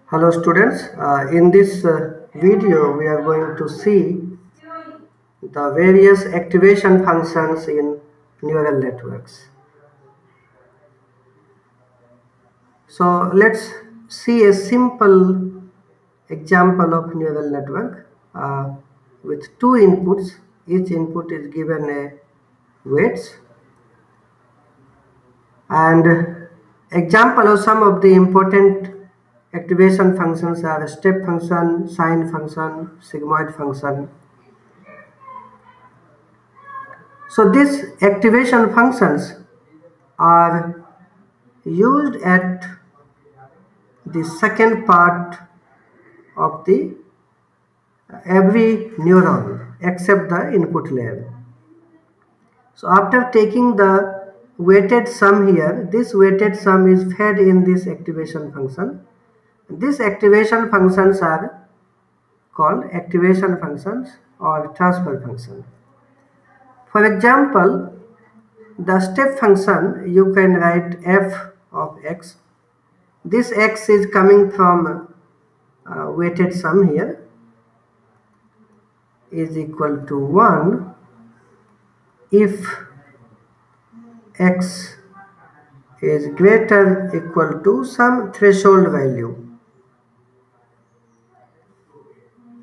Hello students, in this video we are going to see the various activation functions in neural networks. So let's see a simple example of neural network with two inputs. Each input is given a weights, and example of some of the important activation functions are step function, sine function, sigmoid function. So these activation functions are used at the second part of the every neuron except the input layer. So after taking the weighted sum here, this weighted sum is fed in this activation function. These activation functions are called activation functions or transfer function. For example, the step function, you can write f of x. This x is coming from weighted sum here is equal to 1 if x is greater equal to some threshold value.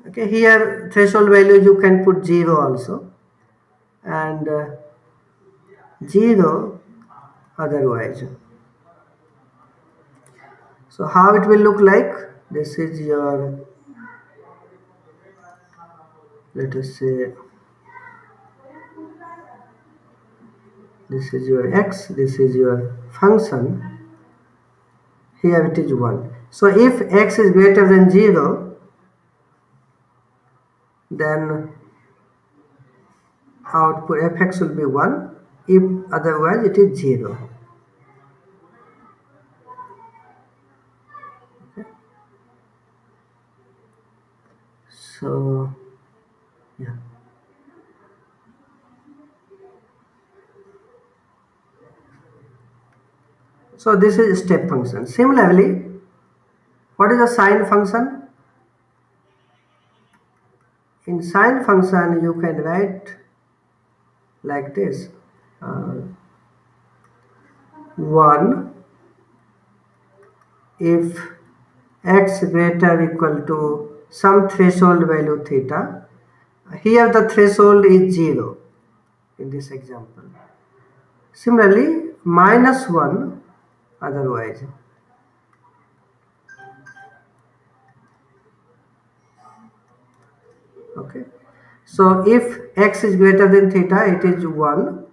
Okay, here threshold value you can put 0 also, and 0 otherwise. So how it will look like? This is your, let us say, this is your x, this is your function. Here it is 1. So if x is greater than 0, then output fx will be 1. If otherwise it is 0. Okay. So yeah. So this is step function. Similarly, what is a sine function? In sine function you can write like this. 1 if x greater equal to some threshold value theta. Here the threshold is 0 in this example. Similarly, minus 1 otherwise. Okay. So if x is greater than theta, it is 1.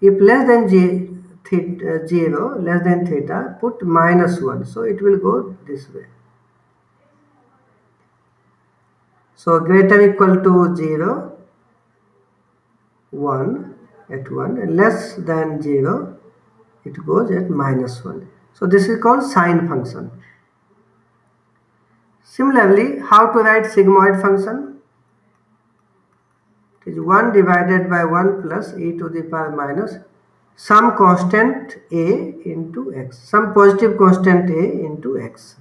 If less than 0, less than theta, put minus 1. So it will go this way. So greater equal to 0, 1 at 1, and less than 0, it goes at minus 1. So this is called sine function. Similarly, how to write sigmoid function? It is 1 divided by 1 plus e to the power minus some constant a into x, some positive constant a into x.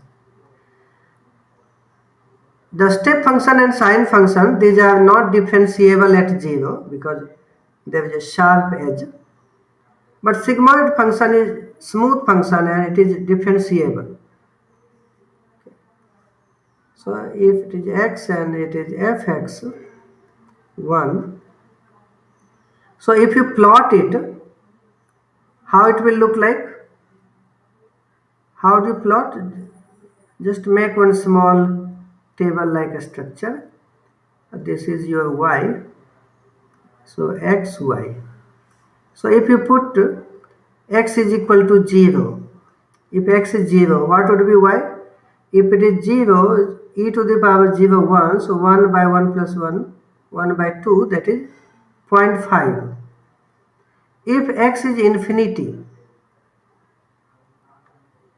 The step function and sine function, these are not differentiable at 0 because there is a sharp edge. But sigmoid function is smooth function and it is differentiable. So if it is x and it is fx 1, so if you plot it, how it will look like? How do you plot? Just make one small table like a structure. This is your y, so x, y. So if you put x is equal to 0, if x is 0, what would be y? If it is 0, e to the power 0, 1, so 1 by 1 plus 1, 1 by 2, that is 0.5. If x is infinity,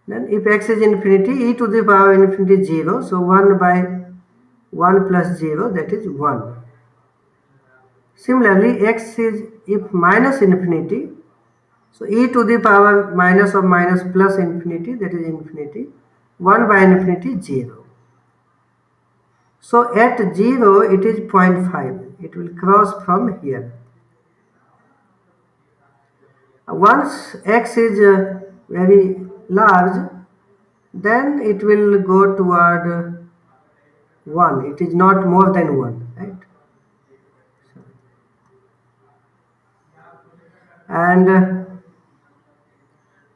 then if x is infinity, e to the power infinity 0, so 1 by 1 plus 0, that is 1. Similarly, x is if minus infinity, so e to the power minus of minus plus infinity, that is infinity. 1 by infinity 0. So at 0 it is 0.5. It will cross from here. Once x is very large, then it will go toward 1. It is not more than 1, right? And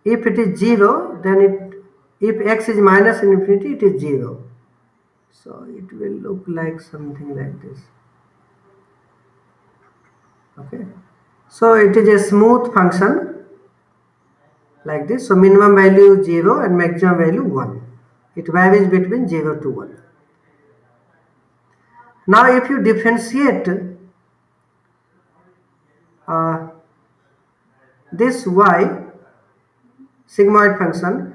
if it is 0, then if x is minus infinity, it is 0. So it will look like something like this. Okay. So it is a smooth function like this. So minimum value 0 and maximum value 1. It varies between 0 to 1. Now if you differentiate this y sigmoid function,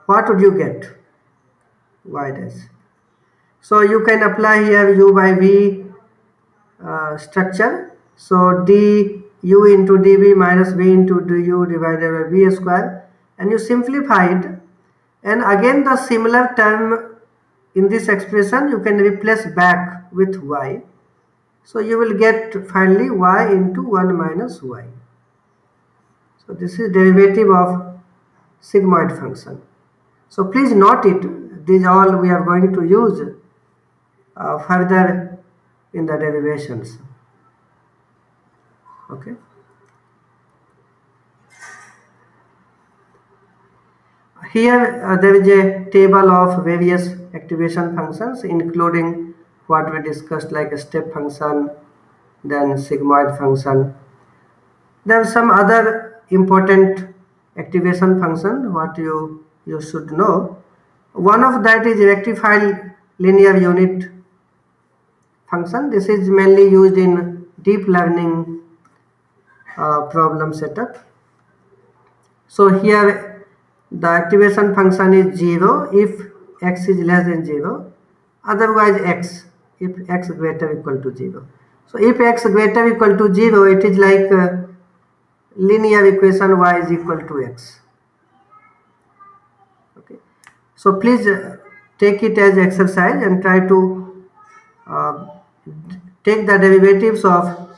what would you get? Y dash. So you can apply here u by v structure. So du into dv minus v into du divided by v square, and you simplify it, and again the similar term in this expression you can replace back with y. So you will get finally y into 1 minus y. So this is derivative of sigmoid function. So please note it. These all we are going to use further in the derivations. Okay. Here there is a table of various activation functions, including what we discussed, like a step function, then sigmoid function. There are some other important activation function what you should know. One of that is rectified linear unit function. This is mainly used in deep learning problem setup. So here the activation function is 0 if x is less than 0, otherwise x if x greater or equal to 0. So if x greater or equal to 0, it is like linear equation y is equal to x. Okay. So please take it as exercise and try to take the derivatives of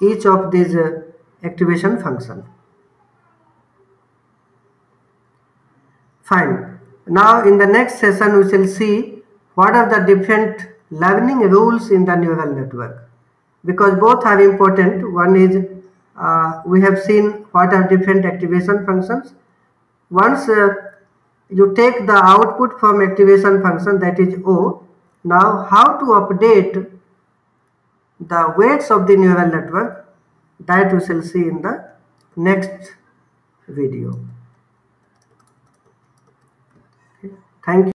each of these activation function. Fine. Now in the next session we shall see what are the different learning rules in the neural network, because both are important. One is we have seen what are different activation functions. Once you take the output from activation function, that is O, now how to update the weights of the neural network, that we shall see in the next video. Okay. Thank you.